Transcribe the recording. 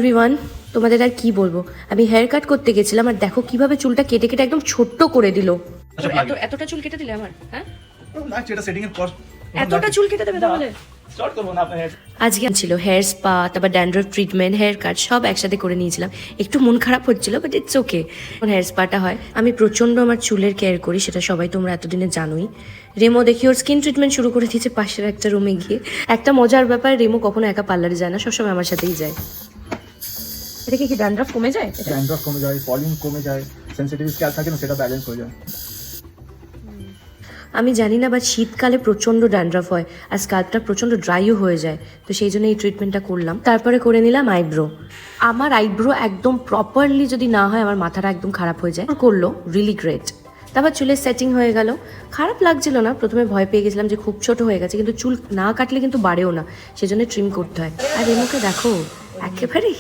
Everyone, তোমাদের আর কি বলবো, আমি হেয়ার কাট করতে গেছিলাম আর দেখো কিভাবে চুলটা কেটে কেটে একদম ছোট্ট করে দিল। এতটা চুল কেটে দিলে আমার, হ্যাঁ না সেটা সেটিং এর পর এতটা চুল কেটে দেবে তাহলে? স্টার্ট করব না আপনার হেয়ার। আজকে ছিল হেয়ার স্পা, তারপর ড্যান্ড্রফ ট্রিটমেন্ট, হেয়ার কাট সব একসাথে করে নিয়েছিলাম। একটু মন খারাপ হচ্ছিল, বাট ইটস ওকে। হেয়ার স্পাটা হয়, আমি প্রচন্ড আমার চুলের কেয়ার করি, সেটা সবাই তোমরা এতদিনে জানোই। রেমো দেখি ওর স্কিন ট্রিটমেন্ট শুরু করে দিয়েছে পাশের একটা রুমে গিয়ে। একটা মজার ব্যাপার, রেমো কখনো একা পার্লারে যায় না, সবসময় আমার সাথেই যায়। এটা কি ড্যান্ড্রফ কমে যায়? ড্যান্ড্রফ কমে যায়, পলিন কমে যায়, সেনসিটিভ স্ক্যাল্প থাকে না সেটা ব্যালেন্স হয়ে যায়। আমি জানি না, বাট শীতকালে প্রচণ্ড ড্যান্ড্রফ হয় আর স্কাল্পটা প্রচণ্ড ড্রাইও হয়ে যায়, তো সেই জন্য এই ট্রিটমেন্টটা করলাম। তারপরে করে নিলাম আইব্রো। আমার আইব্রো একদম প্রপারলি যদি না হয় আমার মাথাটা একদম খারাপ হয়ে যায়। করলো রিলি গ্রেট। তারপর চুলের সেটিং হয়ে গেল, খারাপ লাগছিল না। প্রথমে ভয় পেয়ে গেছিলাম যে খুব ছোট হয়ে গেছে, কিন্তু চুল না কাটলে কিন্তু বাড়েও না, সেজন্য ট্রিম করতে হয়। আর রেমোকে দেখো একেবারে